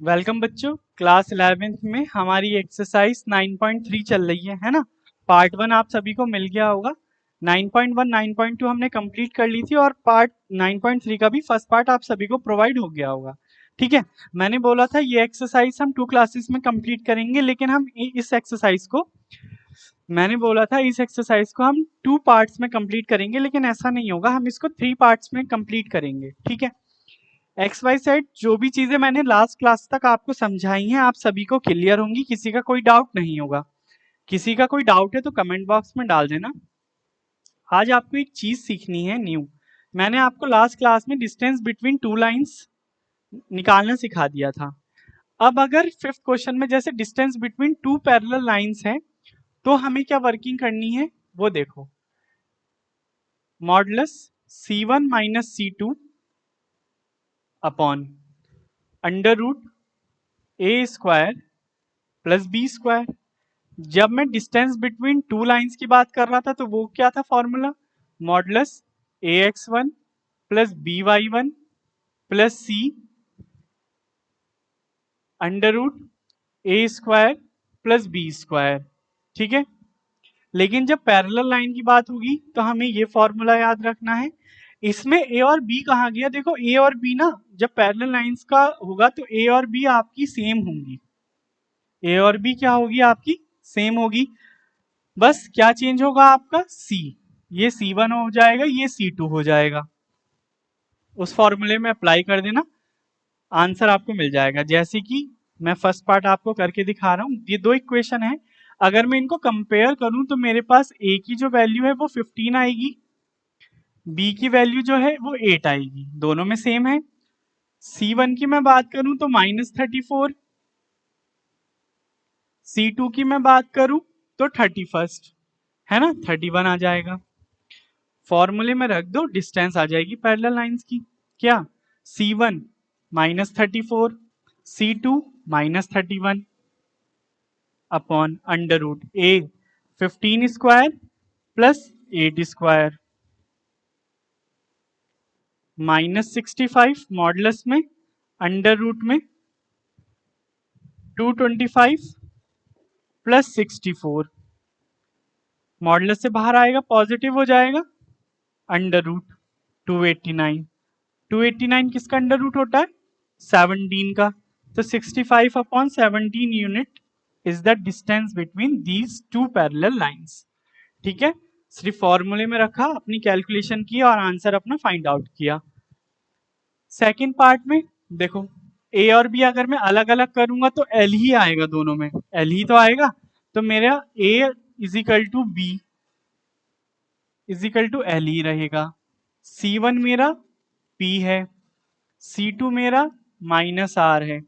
Welcome बच्चों। Class 11th में हमारी एक्सरसाइज 9.3 चल रही है ना। पार्ट 1 आप सभी को मिल गया होगा। 9.1 9.2 हमने कंप्लीट कर ली थी और पार्ट 9.3 का भी फर्स्ट पार्ट आप सभी को प्रोवाइड हो गया होगा। ठीक है, मैंने बोला था ये एक्सरसाइज हम 2 क्लासेस में कंप्लीट करेंगे, लेकिन हम इस एक्सरसाइज को मैंने बोला था इस एक्सरसाइज को हम 2 पार्ट्स में कंप्लीट करेंगे, लेकिन ऐसा नहीं होगा, हम इसको 3 पार्ट्स में कंप्लीट करेंगे। ठीक है, एक्स वाई सेड जो भी चीजें मैंने लास्ट क्लास तक आपको समझाई हैं आप सभी को क्लियर होंगी, किसी का कोई डाउट नहीं होगा। किसी का कोई डाउट है तो कमेंट बॉक्स में डाल देना। आज आपको एक चीज सीखनी है न्यू। मैंने आपको लास्ट क्लास में डिस्टेंस बिटवीन टू लाइंस निकालना सिखा दिया था। अब अगर फिफ्थ क्वेश्चन में जैसे distance between two parallel lines है तो हमें क्या वर्किंग करनी है वो देखो। Modulus C1 minus C2 upon under root A square plus B square. जब मैं डिस्टेंस बिटवीन टू लाइंस की बात कर रहा था तो वो क्या था formula, modulus AX1 plus BY1 plus C under root A square plus B square. ठीक है, लेकिन जब पैरेलल लाइन की बात होगी तो हमें ये फॉर्मूला याद रखना है। इसमें ए और बी कहाँ गया, देखो ए और बी ना जब पैरेलल लाइंस का होगा तो ए और बी आपकी सेम होंगी। ए और बी क्या होगी आपकी सेम होगी। बस क्या चेंज होगा आपका C, ये C1 हो जाएगा, ये C2 हो जाएगा। उस फॉर्मूले में अप्लाई कर देना, आंसर आपको मिल जाएगा। जैसे कि मैं फर्स्ट पार्ट आपको करके दिखा रहा हूं, ये दो इक्वेशन है, अगर मैं इनको कंपेयर करूं तो मेरे पास A की जो वैल्यू है वो 15 आएगी, B की वैल्यू जो है वो 8 आएगी, दोनों में सेम है। C1 की मैं बात करूं तो -34, C2 की मैं बात करूं तो 31 है ना, 31 आ जाएगा। फॉर्मूले में रख दो, डिस्टेंस आ जाएगी पैरेलल लाइंस की, क्या C1 -34 C2 -31 upon under root A 15 square plus 8 square -65 modulus में अंडर रूट में 225 प्लस 64, मॉडुलस से बाहर आएगा पॉजिटिव हो जाएगा, अंडर रूट 289। 289 किसका अंडर रूट होता है 17 का, तो 65 upon 17 unit is the distance between these two parallel lines. ठीक है, सिर्फ फॉर्मूले में रखा, अपनी कैलकुलेशन की और आंसर अपना फाइंड आउट किया। सेकंड पार्ट में देखो, ए और बी अगर मैं अलग अलग करूंगा तो एल ही आएगा, दोनों में एल ही तो आएगा, तो मेरा A equal to B equal to L ही रहेगा। C1 मेरा P है, C2 मेरा -R है,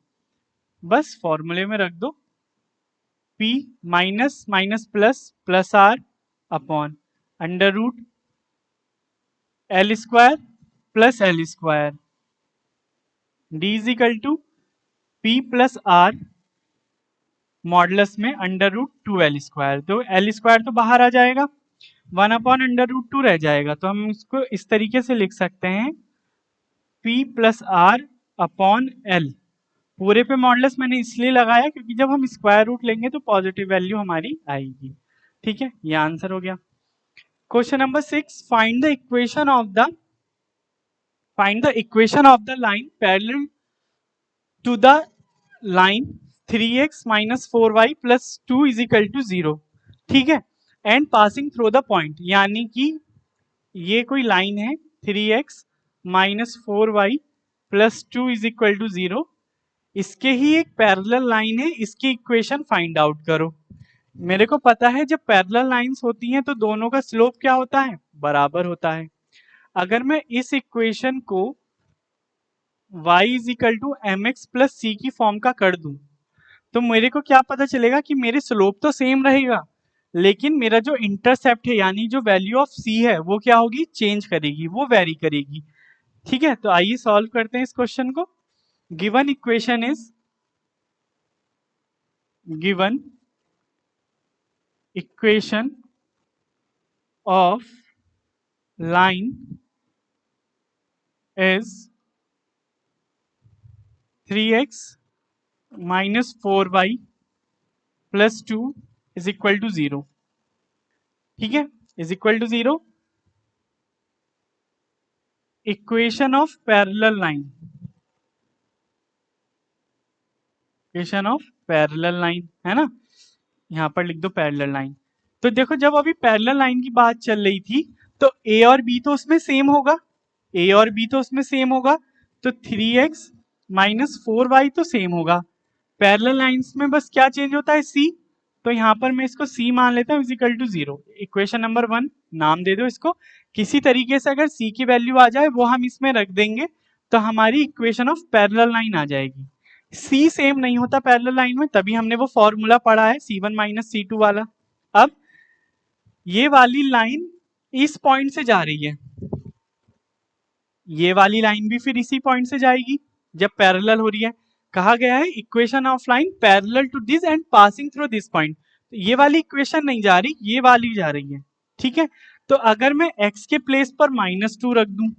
बस फॉर्मूले में रख दो, P minus minus plus plus R upon under root L square plus L square, D equal to P plus R modulus में अंडर रूट 2L स्क्वायर, तो L स्क्वायर तो बाहर आ जाएगा, 1 अपॉन अंडर रूट 2 रह जाएगा, तो हम इसको इस तरीके से लिख सकते हैं P plus R upon L। पूरे पे मॉडुलस मैंने इसलिए लगाया क्योंकि जब हम स्क्वायर रूट लेंगे तो पॉजिटिव वैल्यू हमारी आएगी। ठीक है, ये आंसर हो गया। Question number 6, find the equation of the line parallel to the line 3x minus 4y plus 2 is equal to 0। ठीक है, and passing through the point, यानी कि ये कोई लाइन है 3x minus 4y plus 2 is equal to 0, इसके ही एक पैरेलल लाइन है, इसकी इक्वेशन फाइंड आउट करो। मेरे को पता है जब पैरेलल लाइंस होती हैं तो दोनों का स्लोप क्या होता है, बराबर होता है। अगर मैं इस इक्वेशन को y is equal to M X plus C की फॉर्म का कर दूं तो मेरे को क्या पता चलेगा कि मेरे स्लोप तो सेम रहेगा, लेकिन मेरा जो इंटरसेप्ट है यानी जो वैल्यू ऑफ c है वो क्या होगी, चेंज करेगी, वो वेरी करेगी। ठीक है, तो आइए सॉल्व करते हैं इस क्वेश्चन को। Given equation is given equation of line is 3x -4y plus 2 is equal to 0, ठीक है, is equal to 0। Equation of parallel line, equation of parallel line है ना, यहाँ पर लिख दो पैरेलल लाइन। तो देखो जब अभी पैरेलल लाइन की बात चल रही थी तो ए और बी तो उसमें सेम होगा, ए और बी तो उसमें सेम होगा, तो 3x माइनस 4y तो सेम होगा। पैरेलल लाइंस में बस क्या चेंज होता है, c, तो यहाँ पर मैं इसको c मान लेता हूँ इजिकल टू 0। इक्वेशन नंबर 1 नाम दे दो इसको, किसी तरीके से अगर c की वैल्यू आ जाए वो हम इसमें रख देंगे तो हमारी इक्वेशन ऑफ पैरेलल लाइन आ जाएगी। c सेम नहीं होता पैरेलल लाइन में, तभी हमने वो फॉर्मूला पढ़ा है c1 माइनस c2 वाला। अब ये वाली लाइन इस पॉइंट से जा रही है, ये वाली लाइन भी फिर इसी पॉइंट से जाएगी जब पैरेलल हो रही है। कहा गया है equation of line parallel to this and passing through this point, तो ये वाली इक्वेशन नहीं जा रही, ये वाली जा रही है, ठीक है। तो अगर मैं x के प्लेस पर -2 रख दूं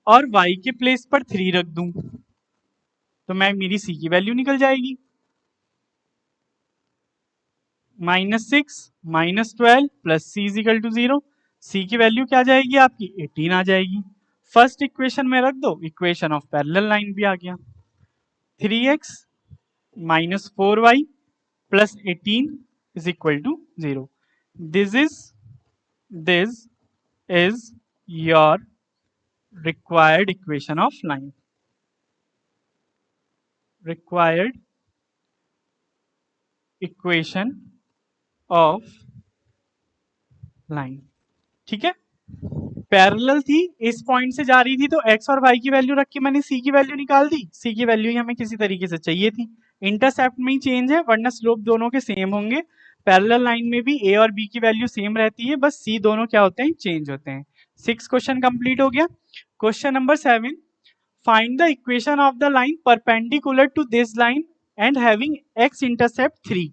और y के प्लेस पर 3 रख दूं तो मैं मेरी c की वैल्यू निकल जाएगी, -6 -12 plus c equal to 0। c की वैल्यू क्या जाएगी आपकी 18 आ जाएगी। फर्स्ट इक्वेशन में रख दो, इक्वेशन ऑफ पैरेलल लाइन भी आ गया। 3x minus 4y plus 18 is equal to 0। This is your required equation of line, required equation of line, ठीक है। पैरेलल थी, इस पॉइंट से जा रही थी तो x और y की वैल्यू रख के मैंने c की वैल्यू निकाल दी, c की वैल्यू ही हमें किसी तरीके से चाहिए थी। इंटरसेप्ट में ही चेंज है वरना स्लोप दोनों के सेम होंगे। पैरेलल लाइन में भी a और b की वैल्यू सेम रहती है, बस c दोनों क्या होते हैं, चेंज होते हैं। 6 क्वेश्चन कंप्लीट हो गया। Question number 7, find the equation of the line perpendicular to this line and having x intercept 3।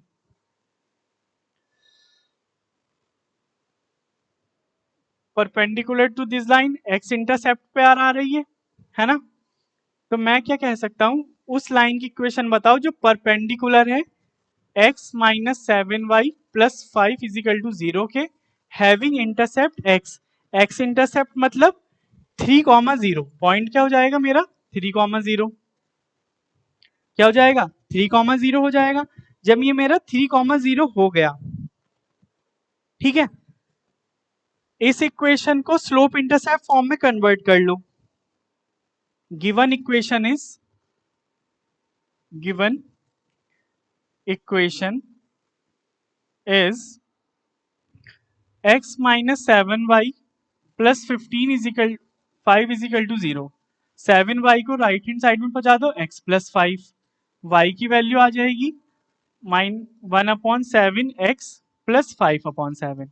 Perpendicular to this line x intercept पे आ रही है ना, तो मैं क्या कह सकता हूं, उस लाइन की इक्वेशन बताओ जो परपेंडिकुलर है x minus 7y plus 5 equal to 0 के, having intercept x, x intercept मतलब 3,0। पॉइंट क्या हो जाएगा मेरा 3,0, क्या हो जाएगा 3,0 हो जाएगा। जब ये मेरा 3,0 हो गया, ठीक है, इस इक्वेशन को स्लोप इंटरसेप्ट फॉर्म में कन्वर्ट कर लो। Given equation is, given equation is x minus 7y plus 15 equal 5 equal to 0। 7y को राइट हैंड साइड में पहुंचा दो, x प्लस 5, y की वैल्यू आ जाएगी -1/7 x प्लस 5/7,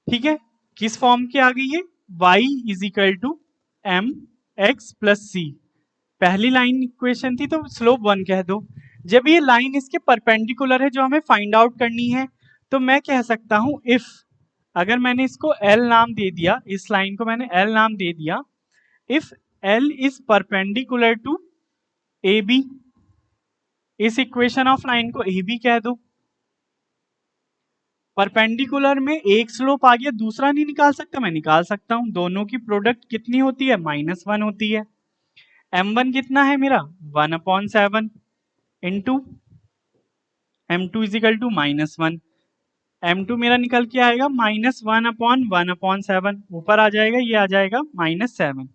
ठीक है। किस फॉर्म की आ गई है, y equal to m x plus c। पहली लाइन इक्वेशन थी तो स्लोप 1 कह दो। जब ये लाइन इसके परपेंडिकुलर है जो हमें फाइंड आउट करनी है, तो मैं कह सकता हूं इफ, अगर मैंने इसको L नाम दे दिया, इस लाइन को मैंने L नाम दे दिया, if L is perpendicular to AB, इस इक्वेशन ऑफ लाइन को AB कह दो। परपेंडिकुलर में एक स्लोप आ गया, दूसरा नहीं निकाल सकता, मैं निकाल सकता हूं। दोनों की प्रोडक्ट कितनी होती है, -1 होती है। m1 कितना है मेरा 1/7 into m2 is equal to -1, m2 मेरा निकल के आएगा -1/1/7, ऊपर आ जाएगा, ये आ जाएगा -7,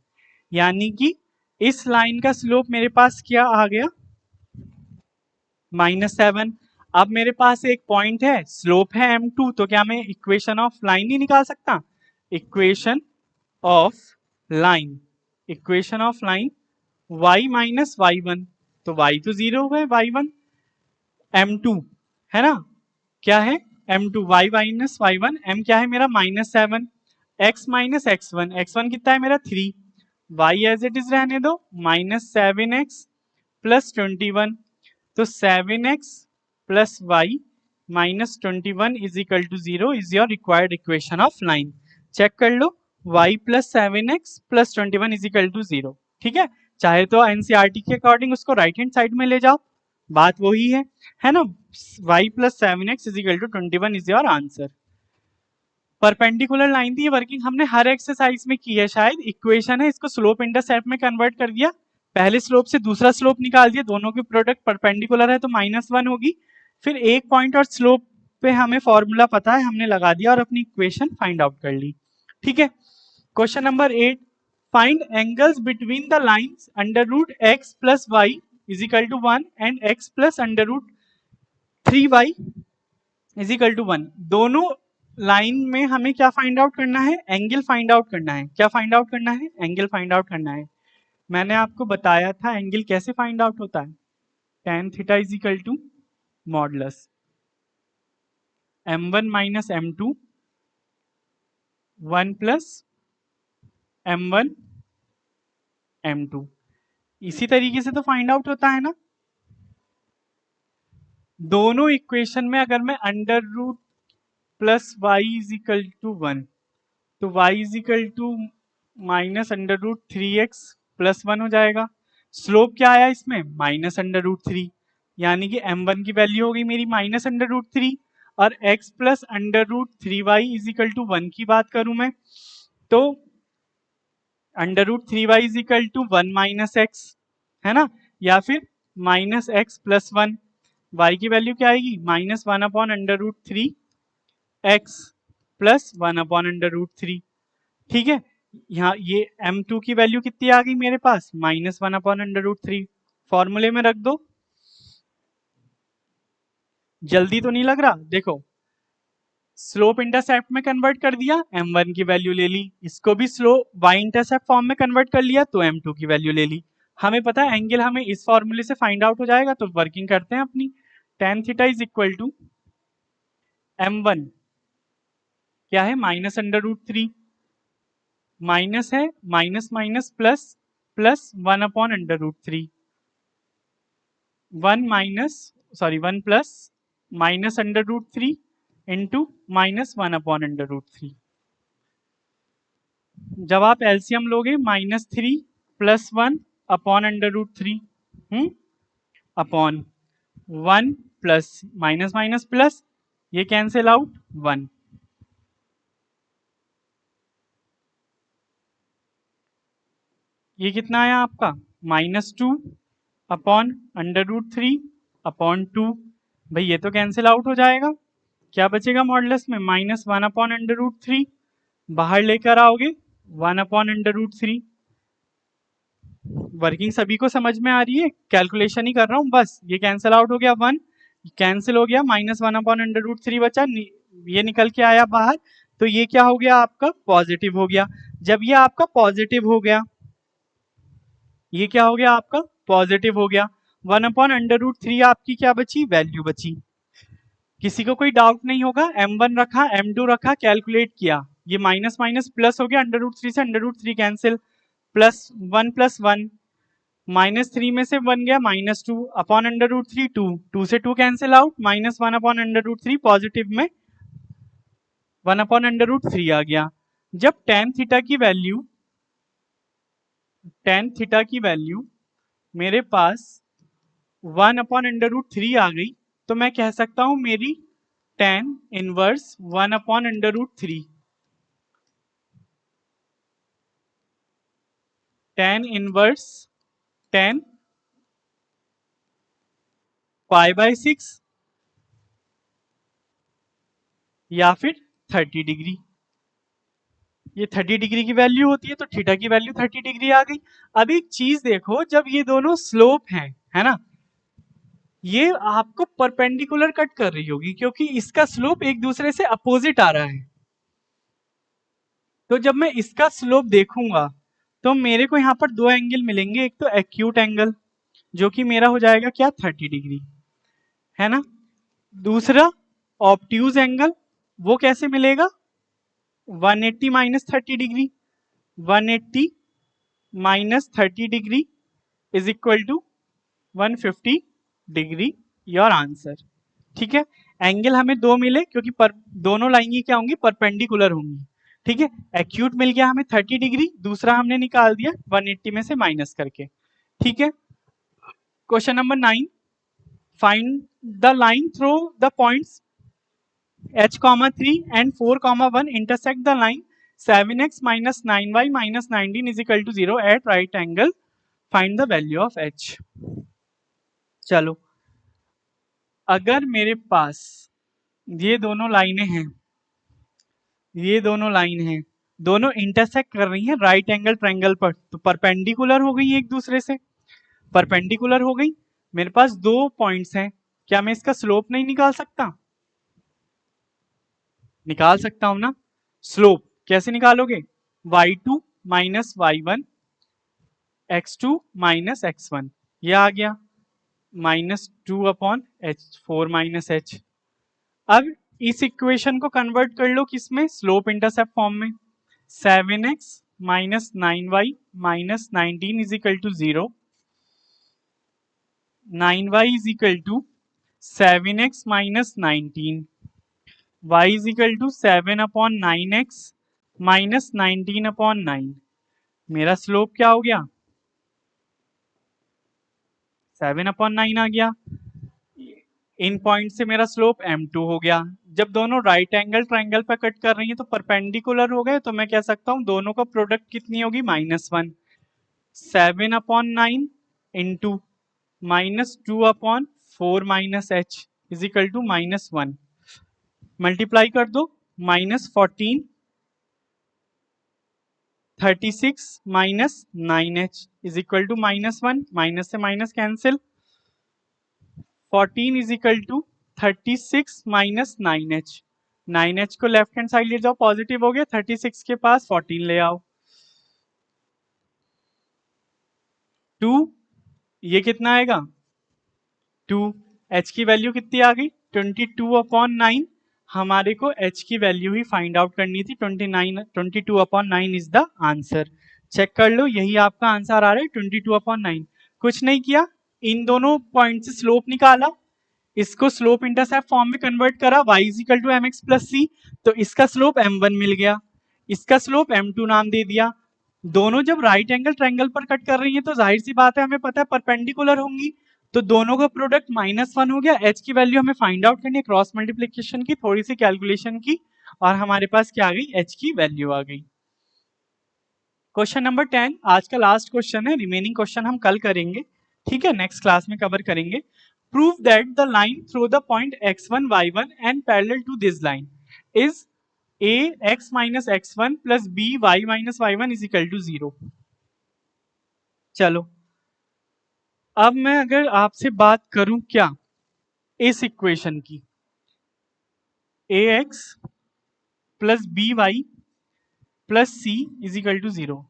यानी कि इस लाइन का स्लोप मेरे पास क्या आ गया -7। अब मेरे पास एक पॉइंट है, स्लोप है m2, तो क्या मैं इक्वेशन ऑफ लाइन नहीं निकाल सकता, equation of line, equation of line y minus y1, तो y तो 0 है, y1 m2 है ना, क्या है m2, y minus y1, m क्या है मेरा -7, x माइनस x1, x1 कितना है मेरा 3, y एज इट इज रहने दो -7x प्लस 21, तो 7x plus y minus 21 is equal to 0 is your required equation of line. Check कर लो, y plus 7x plus 21 is equal to 0, ठीक है। चाहे तो एनसीईआरटी के अकॉर्डिंग उसको राइट हैंड साइड में ले जाओ, बात वही है ना। y + 7x = 21 is your answer. Perpendicular line थी, वर्किंग हमने हर एक्सरसाइज में की है शायद। इक्वेशन है, इसको स्लोप इंटरसेप्ट में कन्वर्ट कर दिया, पहले स्लोप से दूसरा स्लोप निकाल दिया, दोनों की प्रोडक्ट परपेंडिकुलर है तो -1 होगी। फिर एक पॉइंट और स्लोप पे हमें फॉर्मूला पता है, हमने लगा दिया और अपनी इक्वेशन फाइंड आउट कर ली। ठीक है, question number 8, find angles between the lines √x + y = 1 and x + √3y = 1। दोनों लाइन में हमें क्या फाइंड आउट करना है? एंगल फाइंड आउट करना है। क्या फाइंड आउट करना है? एंगल फाइंड आउट करना है। मैंने आपको बताया था एंगल कैसे फाइंड आउट होता है। tan theta = modulus m1 - m2 1 + m1 m2। इसी तरीके से तो फाइंड आउट होता है ना। दोनों इक्वेशन में अगर मैं √+ y = 1 तो y = -√3x + 1 हो जाएगा। स्लोप क्या आया इसमें? -√3, यानी कि m1 की वैल्यू हो गई मेरी -√3 और x + √3y = 1 की बात करूं मैं तो √3y = 1 - x, है ना, या फिर -x + 1। y की वैल्यू क्या आएगी? -1/√3 x + 1/√3। ठीक है, यहाँ ये m2 की वैल्यू कितनी आ गई मेरे पास? -1/√3। फॉर्मूले में रख दो। जल्दी तो नहीं लग रहा? देखो, स्लोप इंटरसेप्ट में कन्वर्ट कर दिया, m1 की वैल्यू ले ली, इसको भी स्लोप y इंटरसेप्ट फॉर्म में कन्वर्ट कर लिया तो m2 की वैल्यू ले ली। हमें पता है एंगल हमें इस फॉर्मूले से फाइंड आउट हो जाएगा, तो वर्किंग करते हैं अपनी। tan थीटा = m1 क्या है? -√3, माइनस है, minus minus plus, plus 1/√3, 1 plus -√3 into -1/√3। जब आप एलसीएम लोगे -3 + 1/√3 upon 1 plus minus minus plus, ये कैंसिल आउट 1। ये कितना आया आपका? -2/√3/2। भाई ये तो कैंसिल आउट हो जाएगा, क्या बचेगा मॉडुलस में? -1/√3, बाहर लेकर आओगे 1/√3। वर्किंग सभी को समझ में आ रही है? कैलकुलेशन ही कर रहा हूँ बस। ये कैंसिल आउट हो गया, 1 कैंसिल हो गया, -1/√3 बचा, ये निकल के आया बाहर, तो ये क्या हो गया आपका? पॉजिटिव हो गया। जब ये आपका पॉजिटिव हो गया, ये क्या हो गया आपका? पॉजिटिव हो गया। 1/√3 आपकी क्या बची? वैल्यू बची। किसी को कोई डाउट नहीं होगा? m1 रखा, m2 रखा, कैलकुलेट किया, ये माइनस माइनस प्लस हो गया, √3 से √3 कैंसिल, प्लस 1 + 1, -3 में से 1 गया -2 अपॉन √3 2, 2 से 2 कैंसिल आउट, -1/√3 पॉजिटिव में 1/√3 आ गया। जब tan थीटा की वैल्यू मेरे पास 1/√3 आ गई, तो मैं कह सकता हूं मेरी tan inverse 1/√3, tan inverse tan π/6 या फिर 30 डिग्री। ये 30 डिग्री की वैल्यू होती है, तो थीटा की वैल्यू 30 डिग्री आ गई। अब एक चीज देखो, जब ये दोनों स्लोप हैं, है ना, ये आपको परपेंडिकुलर कट कर रही होगी क्योंकि इसका स्लोप एक दूसरे से अपोजिट आ रहा है। तो जब मैं इसका स्लोप देखूंगा तो मेरे को यहाँ पर दो एंगल मिलेंगे, एक तो एक्यूट एंगल जो कि मेरा हो जाएगा क्या? 30 डिग्री, है ना। दूसरा ऑब्ट्यूज एंगल, वो कैसे मिलेगा? 180 - 30 degree, 180 - 30 degree is equal to 150 degree, your answer. ठीक है, एंगल हमें दो मिले क्योंकि दोनों लाइन क्या होंगी? परपेंडिकुलर होंगी। ठीक है, एक्यूट मिल गया हमें 30 डिग्री, दूसरा हमने निकाल दिया 180 में से माइनस करके। ठीक है। Question number 9, find the line through the points h, 3 and 4, 1 intersect the line 7x minus 9y minus 19 is equal to 0 at right angle. Find the value of h. चलो, अगर मेरे पास ये दोनों लाइनें हैं, ये दोनों लाइन हैं, दोनों इंटरसेक्ट कर रही हैं राइट एंगल ट्रायंगल पर, तो परपेंडिकुलर हो गई एक दूसरे से, परपेंडिकुलर हो गई। मेरे पास दो पॉइंट्स हैं, क्या मैं इसका स्लोप नहीं निकाल सकता? निकाल सकता हूं ना। स्लोप कैसे निकालोगे? y2 minus y1 x2 minus x1, ये आ गया -2/h4 माइनस h। अब इस इक्वेशन को कन्वर्ट कर लो किसमें? स्लोप इंटरसेप्ट फॉर्म में। 7x minus 9y minus 19 is equal to 0, 9y is equal to 7x minus 19, y is equal to 7/9x minus 19/9। मेरा slope क्या हो गया? 7/9 आ गया। इन पॉइंट से मेरा स्लोप m2 हो गया। जब दोनों राइट एंगल ट्रायंगल पर कट कर रही हैं तो परपेंडिकुलर हो गए, तो मैं कह सकता हूं दोनों का प्रोडक्ट कितनी होगी? -1। 7/9 into -2/4 minus h is equal to -1। Multiply कर दो, -14 36 minus 9h is equal to -1, minus से minus cancel, 14 is equal to 36 minus 9h, 9h को लेफ्ट हैंड साइड ले जाओ, पॉजिटिव हो गया, 36 के पास 14 ले आओ, 2, ये कितना आएगा? 2। h की वैल्यू कितनी आ गई? 22/9। हमारे को h की वैल्यू ही फाइंड आउट करनी थी, 22/9 इज द आंसर। चेक कर लो, यही आपका आंसर आ रहा है 22/9। कुछ नहीं किया, इन दोनों पॉइंट से स्लोप निकाला, इसको स्लोप इंटरसेप्ट फॉर्म में कन्वर्ट करा, y is equal to mx plus c, तो इसका स्लोप m1 मिल गया, इसका स्लोप m2 नाम दे दिया। दोनों जब राइट एंगल ट्रायंगल पर कट कर रही हैं तो जाहिर सी बात है हमें पता है परपेंडिकुलर होंगी, तो दोनों का प्रोडक्ट -1 हो गया। h की वैल्यू हमें फाइंड आउट करनी है क्रॉस मल्टीप्लिकेशन की, थोड़ी सी कैलकुलेशन की, और हमारे पास क्या आ गई? h की वैल्यू आ गई। क्वेश्चन नंबर 10 आज का लास्ट क्वेश्चन है, रिमेनिंग क्वेश्चन हम कल करेंगे, ठीक है, नेक्स्ट क्लास में कवर करेंगे। Prove that the line through the point x1 y1 and parallel to this line is ax minus x1 plus b y minus y1 is equal to 0। चलो, अब मैं अगर आपसे बात करूं क्या इस इक्वेशन की, ax plus by plus c is equal to 0,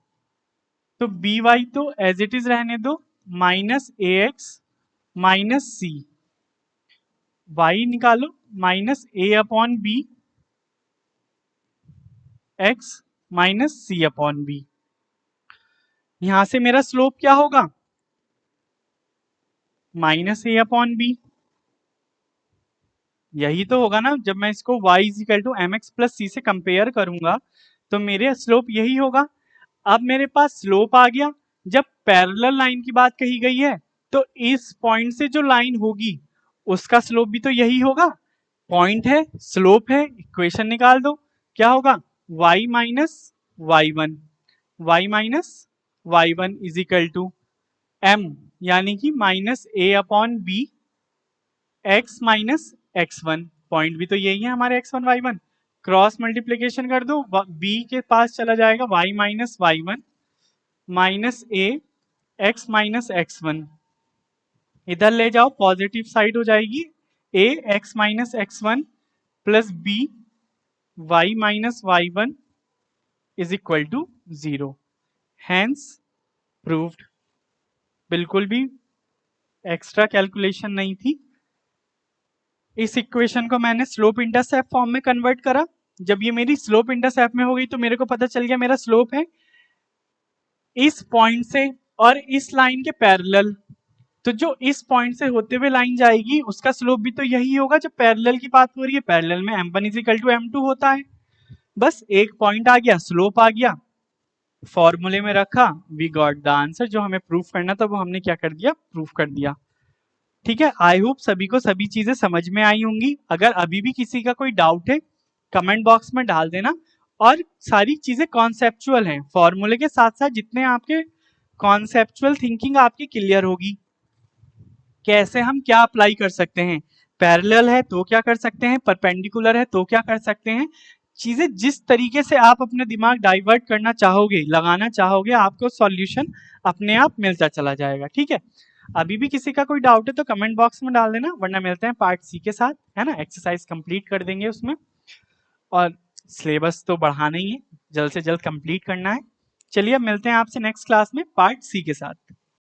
तो by तो एज इट इज रहने दो, minus ax minus c, y निकालो minus a/b x minus c/b। यहां से मेरा स्लोप क्या होगा? -a/b, यही तो होगा ना। जब मैं इसको y is equal to mx plus c से कंपेयर करूंगा तो मेरे स्लोप यही होगा। अब मेरे पास स्लोप आ गया। जब पैरेलल लाइन की बात कही गई है तो इस पॉइंट से जो लाइन होगी उसका स्लोप भी तो यही होगा। पॉइंट है, स्लोप है, इक्वेशन निकाल दो, क्या होगा? y minus y1, y minus y1 is equal to m, यानी कि -a/b x minus x1, point भी तो यही है हमारे x1 y1, क्रॉस मल्टीप्लीकेशन कर दो, b के पास चला जाएगा y minus y1 minus a x minus x1, इधर ले जाओ, पॉजिटिव साइड हो जाएगी, a x minus x1 plus b y minus y1 is equal to 0, hence proved. बिल्कुल भी एक्स्ट्रा कैलकुलेशन नहीं थी। इस इक्वेशन को मैंने स्लोप इंटरसेप्ट फॉर्म में कन्वर्ट करा। जब ये मेरी स्लोप इंटरसेप्ट में हो गई तो मेरे को पता चल गया मेरा स्लोप है इस पॉइंट से और इस लाइन के पैरेलल, तो जो इस पॉइंट से होते हुए लाइन जाएगी उसका स्लोप भी तो यही होगा। जब पैरेलल की बात हो रही है, पैरेलल में m1 is equal to m2 होता है। बस एक पॉइंट आ गया, स्लोप आ गया, फॉर्मूले में रखा, वी गॉट द आंसर। जो हमें प्रूफ करना था वो हमने क्या कर दिया, प्रूफ कर दिया। ठीक है, आई होप सभी को सभी चीजें समझ में आई होंगी। अगर अभी भी किसी का कोई डाउट है कमेंट बॉक्स में डाल देना। और सारी चीजें कॉन्सेप्चुअल हैं, फॉर्मूले के साथ साथ जितने आपके कॉन्सेप्चुअल थिंकिंग आपकी क्लियर होगी, कैसे हम क्या अप्लाई कर सकते हैं, पैरेलल है तो क्या कर सकते हैं, परपेंडिकुलर है तो क्या कर सकते हैं। चीजें जिस तरीके से आप अपने दिमाग डाइवर्ट करना चाहोगे, लगाना चाहोगे, आपको सॉल्यूशन अपने आप मिलता चला जाएगा। ठीक है, अभी भी किसी का कोई डाउट है तो कमेंट बॉक्स में डाल देना, वरना मिलते हैं पार्ट सी के साथ, है ना। एक्सरसाइज कंप्लीट कर देंगे उसमें, और सिलेबस तो बढ़ाना ही है, जल्द से जल्द कंप्लीट करना है। चलिए अब मिलते हैं आपसे नेक्स्ट क्लास में पार्ट सी के साथ।